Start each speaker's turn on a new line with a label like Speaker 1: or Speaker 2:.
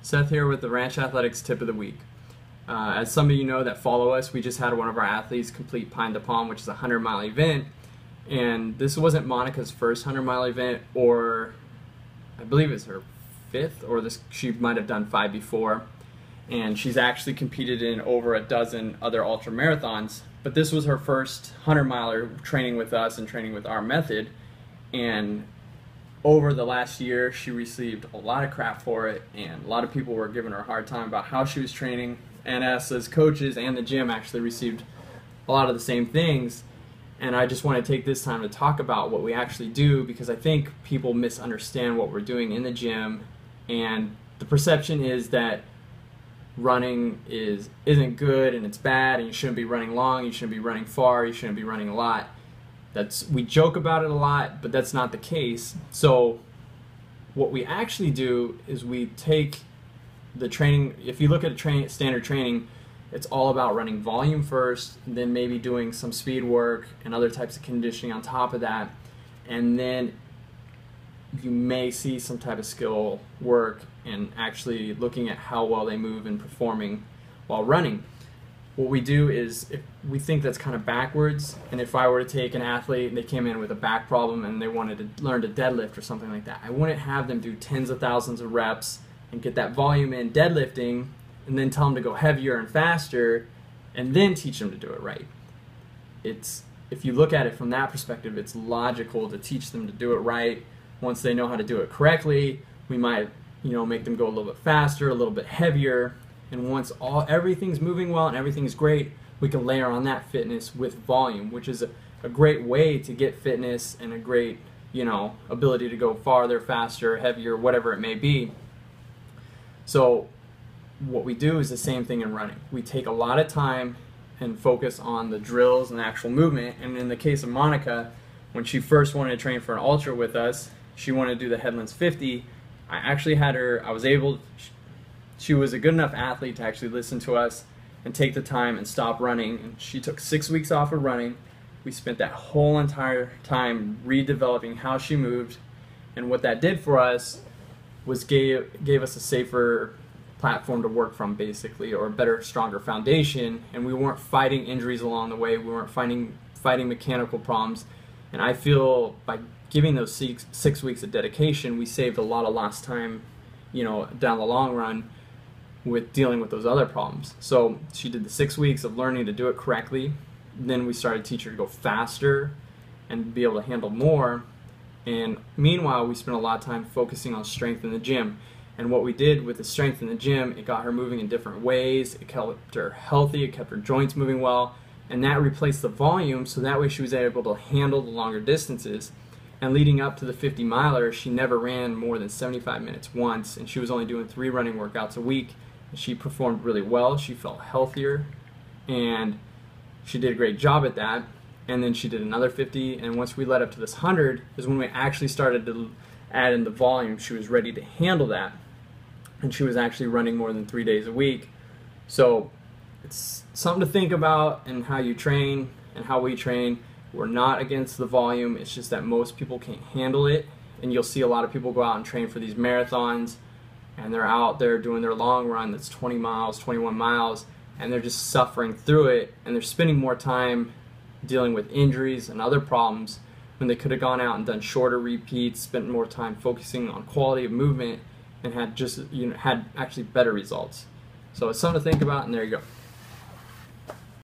Speaker 1: Seth here with the Ranch Athletics Tip of the Week. As some of you know that follow us, we just had one of our athletes complete Pine de Palm, which is a 100-mile event. And this wasn't Monica's first 100-mile event, or I believe it's her fifth, or she might have done 5 before. And she's actually competed in over a dozen other ultra marathons. But this was her first 100-miler training with us and training with our method. And over the last year, she received a lot of crap for it, and a lot of people were giving her a hard time about how she was training, and us as coaches and the gym actually received a lot of the same things. And I just want to take this time to talk about what we actually do, because I think people misunderstand what we're doing in the gym, and the perception is that running isn't good and it's bad, and you shouldn't be running long, you shouldn't be running far, you shouldn't be running a lot. We joke about it a lot, but that's not the case. So what we actually do is we take the training. If you look at standard training, it's all about running volume first, then maybe doing some speed work and other types of conditioning on top of that, and then you may see some type of skill work and actually looking at how well they move and performing while running. What we do is, if we think that's kind of backwards, and if I were to take an athlete and they came in with a back problem and they wanted to learn to deadlift or something like that, I wouldn't have them do tens of thousands of reps and get that volume in deadlifting and then tell them to go heavier and faster and then teach them to do it right. If you look at it from that perspective, it's logical to teach them to do it right. Once they know how to do it correctly, we might make them go a little bit faster, a little bit heavier. And once everything's moving well and everything's great, we can layer on that fitness with volume, which is a great way to get fitness and a great ability to go farther, faster, heavier, whatever it may be. So what we do is the same thing in running. We take a lot of time and focus on the drills and the actual movement. And in the case of Monica, when she first wanted to train for an ultra with us, she wanted to do the Headlands 50. I actually had her, she was a good enough athlete to actually listen to us and take the time and stop running. And she took 6 weeks off of running. We spent that whole entire time redeveloping how she moved. And what that did for us was gave us a safer platform to work from, basically, or a better, stronger foundation. And we weren't fighting injuries along the way. We weren't fighting mechanical problems. And I feel by giving those 6 weeks of dedication, we saved a lot of lost time, down the long run, with dealing with those other problems. So she did the 6 weeks of learning to do it correctly. Then we started to teach her to go faster and be able to handle more. And meanwhile, we spent a lot of time focusing on strength in the gym. And what we did with the strength in the gym, it got her moving in different ways. It kept her healthy. It kept her joints moving well. And that replaced the volume, so that way she was able to handle the longer distances. And leading up to the 50-miler, she never ran more than 75 minutes once, and she was only doing 3 running workouts a week. She performed really well. She felt healthier, and she did a great job at that. And then she did another 50, and once we led up to this 100 is when we actually started to add in the volume. She was ready to handle that, and she was actually running more than 3 days a week. So it's something to think about in how you train and how we train. We're not against the volume, it's just that most people can't handle it, and you'll see a lot of people go out and train for these marathons, and they're out there doing their long run that's 20 miles, 21 miles, and they're just suffering through it, and they're spending more time dealing with injuries and other problems when they could have gone out and done shorter repeats, spent more time focusing on quality of movement, and had actually better results. So it's something to think about, and there you go.